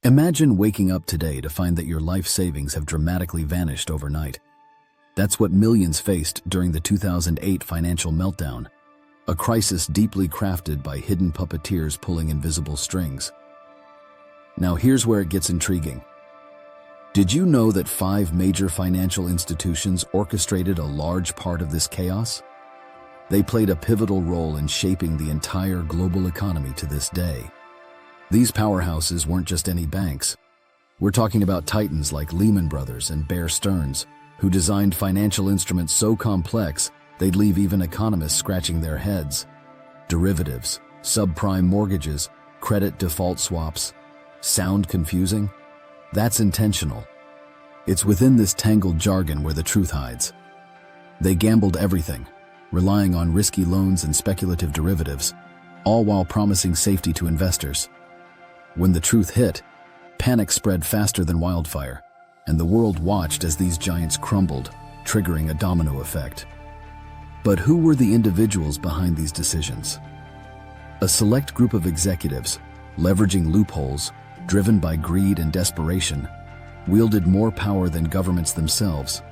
Imagine waking up today to find that your life savings have dramatically vanished overnight. That's what millions faced during the 2008 financial meltdown, a crisis deeply crafted by hidden puppeteers pulling invisible strings. Now here's where it gets intriguing. Did you know that 5 major financial institutions orchestrated a large part of this chaos? They played a pivotal role in shaping the entire global economy to this day. These powerhouses weren't just any banks. We're talking about titans like Lehman Brothers and Bear Stearns, who designed financial instruments so complex they'd leave even economists scratching their heads. Derivatives, subprime mortgages, credit default swaps. Sound confusing? That's intentional. It's within this tangled jargon where the truth hides. They gambled everything, relying on risky loans and speculative derivatives, all while promising safety to investors. When the truth hit, panic spread faster than wildfire, and the world watched as these giants crumbled, triggering a domino effect. But who were the individuals behind these decisions? A select group of executives, leveraging loopholes, driven by greed and desperation, wielded more power than governments themselves.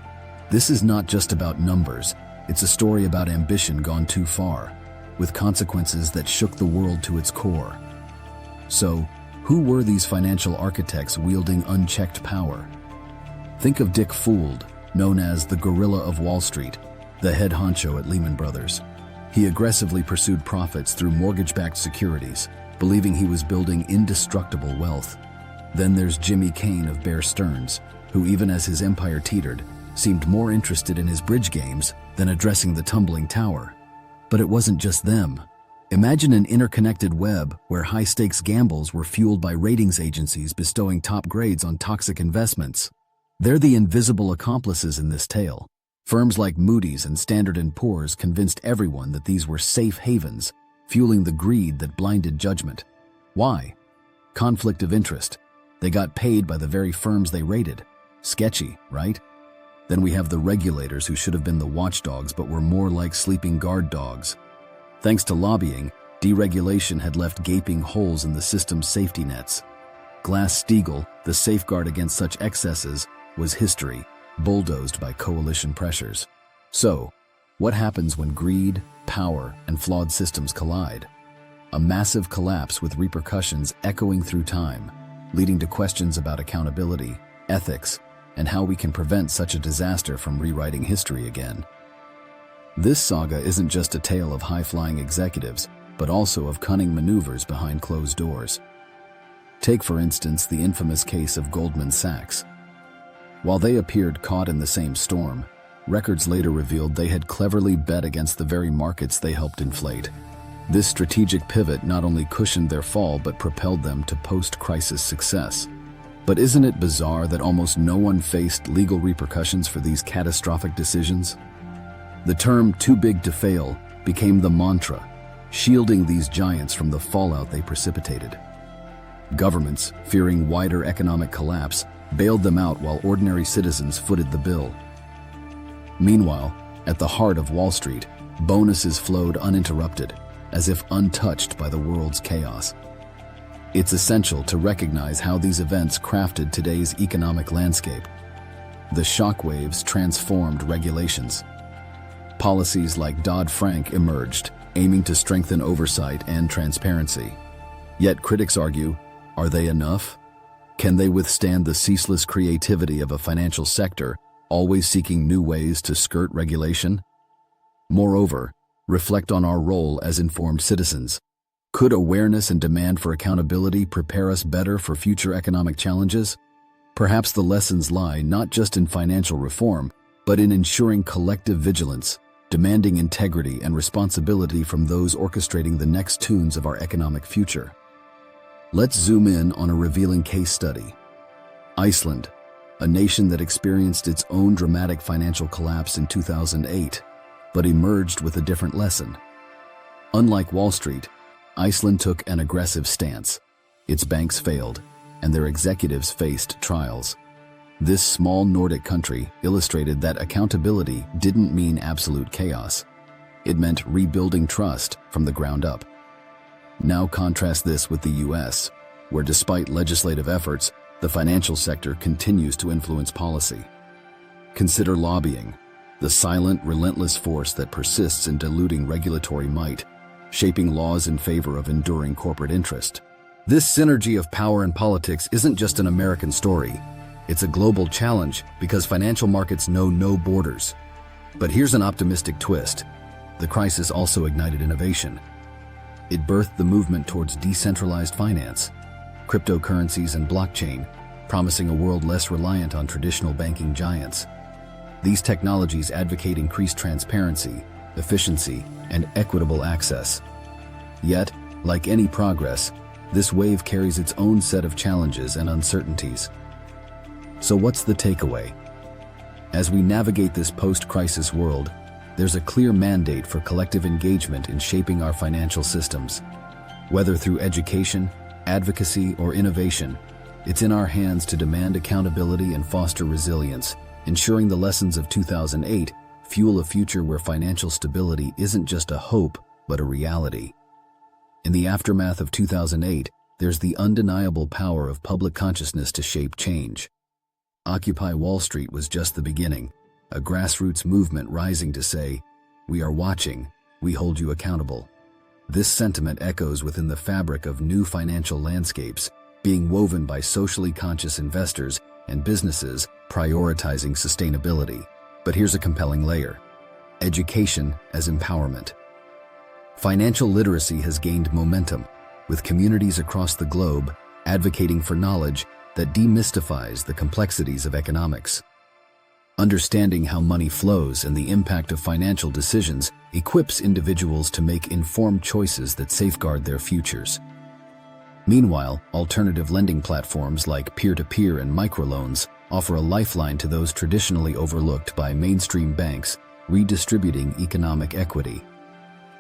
This is not just about numbers, it's a story about ambition gone too far, with consequences that shook the world to its core. So, who were these financial architects wielding unchecked power? Think of Dick Gould, known as the Gorilla of Wall Street, the head honcho at Lehman Brothers. He aggressively pursued profits through mortgage-backed securities, believing he was building indestructible wealth. Then there's Jimmy Kane of Bear Stearns, who even as his empire teetered, seemed more interested in his bridge games than addressing the tumbling tower. But it wasn't just them. Imagine an interconnected web where high-stakes gambles were fueled by ratings agencies bestowing top grades on toxic investments. They're the invisible accomplices in this tale. Firms like Moody's and Standard & Poor's convinced everyone that these were safe havens, fueling the greed that blinded judgment. Why? Conflict of interest. They got paid by the very firms they rated. Sketchy, right? Then we have the regulators who should have been the watchdogs but were more like sleeping guard dogs. Thanks to lobbying, deregulation had left gaping holes in the system's safety nets. Glass-Steagall, the safeguard against such excesses, was history, bulldozed by coalition pressures. So, what happens when greed, power, and flawed systems collide? A massive collapse with repercussions echoing through time, leading to questions about accountability, ethics, and how we can prevent such a disaster from rewriting history again. This saga isn't just a tale of high-flying executives, but also of cunning maneuvers behind closed doors. Take, for instance, the infamous case of Goldman Sachs. While they appeared caught in the same storm, records later revealed they had cleverly bet against the very markets they helped inflate. This strategic pivot not only cushioned their fall but propelled them to post-crisis success. But isn't it bizarre that almost no one faced legal repercussions for these catastrophic decisions? The term "too big to fail" became the mantra, shielding these giants from the fallout they precipitated. Governments, fearing wider economic collapse, bailed them out while ordinary citizens footed the bill. Meanwhile, at the heart of Wall Street, bonuses flowed uninterrupted, as if untouched by the world's chaos. It's essential to recognize how these events crafted today's economic landscape. The shockwaves transformed regulations. Policies like Dodd-Frank emerged, aiming to strengthen oversight and transparency. Yet critics argue, are they enough? Can they withstand the ceaseless creativity of a financial sector, always seeking new ways to skirt regulation? Moreover, reflect on our role as informed citizens. Could awareness and demand for accountability prepare us better for future economic challenges? Perhaps the lessons lie not just in financial reform, but in ensuring collective vigilance, demanding integrity and responsibility from those orchestrating the next tunes of our economic future. Let's zoom in on a revealing case study. Iceland, a nation that experienced its own dramatic financial collapse in 2008, but emerged with a different lesson. Unlike Wall Street, Iceland took an aggressive stance. Its banks failed, and their executives faced trials. This small Nordic country illustrated that accountability didn't mean absolute chaos. It meant rebuilding trust from the ground up. Now contrast this with the US, where despite legislative efforts, the financial sector continues to influence policy. Consider lobbying, the silent, relentless force that persists in diluting regulatory might, shaping laws in favor of enduring corporate interest. This synergy of power and politics isn't just an American story. It's a global challenge because financial markets know no borders. But here's an optimistic twist. The crisis also ignited innovation. It birthed the movement towards decentralized finance, cryptocurrencies and blockchain, promising a world less reliant on traditional banking giants. These technologies advocate increased transparency, efficiency, and equitable access. Yet, like any progress, this wave carries its own set of challenges and uncertainties. So what's the takeaway? As we navigate this post-crisis world, there's a clear mandate for collective engagement in shaping our financial systems. Whether through education, advocacy, or innovation, it's in our hands to demand accountability and foster resilience, ensuring the lessons of 2008 fuel a future where financial stability isn't just a hope, but a reality. In the aftermath of 2008, there's the undeniable power of public consciousness to shape change. Occupy Wall Street was just the beginning, a grassroots movement rising to say, "We are watching, we hold you accountable." This sentiment echoes within the fabric of new financial landscapes, being woven by socially conscious investors and businesses prioritizing sustainability. But here's a compelling layer: education as empowerment. Financial literacy has gained momentum, with communities across the globe advocating for knowledge that demystifies the complexities of economics. Understanding how money flows and the impact of financial decisions equips individuals to make informed choices that safeguard their futures. Meanwhile, alternative lending platforms like peer-to-peer and microloans offer a lifeline to those traditionally overlooked by mainstream banks, redistributing economic equity.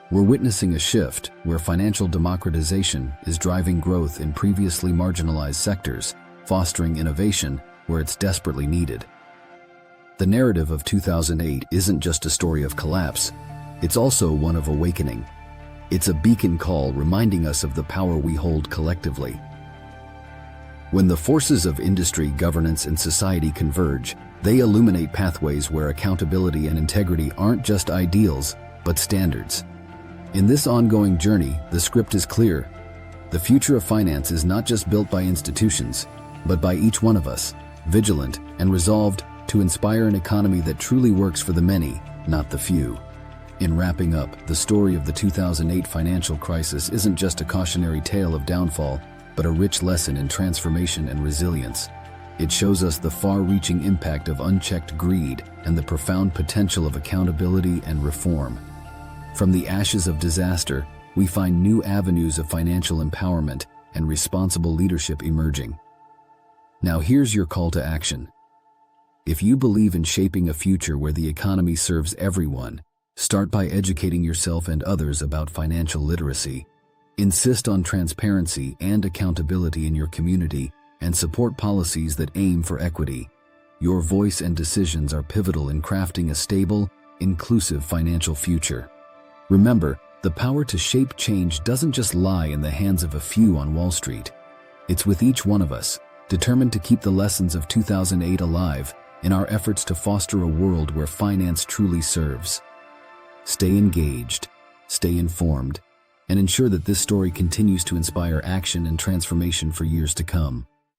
We're witnessing a shift where financial democratization is driving growth in previously marginalized sectors, fostering innovation where it's desperately needed. The narrative of 2008 isn't just a story of collapse, it's also one of awakening. It's a beacon call reminding us of the power we hold collectively. When the forces of industry, governance, and society converge, they illuminate pathways where accountability and integrity aren't just ideals, but standards. In this ongoing journey, the script is clear. The future of finance is not just built by institutions, but by each one of us, vigilant and resolved to inspire an economy that truly works for the many, not the few. In wrapping up, the story of the 2008 financial crisis isn't just a cautionary tale of downfall, but a rich lesson in transformation and resilience. It shows us the far-reaching impact of unchecked greed and the profound potential of accountability and reform. From the ashes of disaster, we find new avenues of financial empowerment and responsible leadership emerging. Now here's your call to action. If you believe in shaping a future where the economy serves everyone, start by educating yourself and others about financial literacy. Insist on transparency and accountability in your community and support policies that aim for equity. Your voice and decisions are pivotal in crafting a stable, inclusive financial future. Remember, the power to shape change doesn't just lie in the hands of a few on Wall Street. It's with each one of us, determined to keep the lessons of 2008 alive in our efforts to foster a world where finance truly serves. Stay engaged, stay informed, and ensure that this story continues to inspire action and transformation for years to come.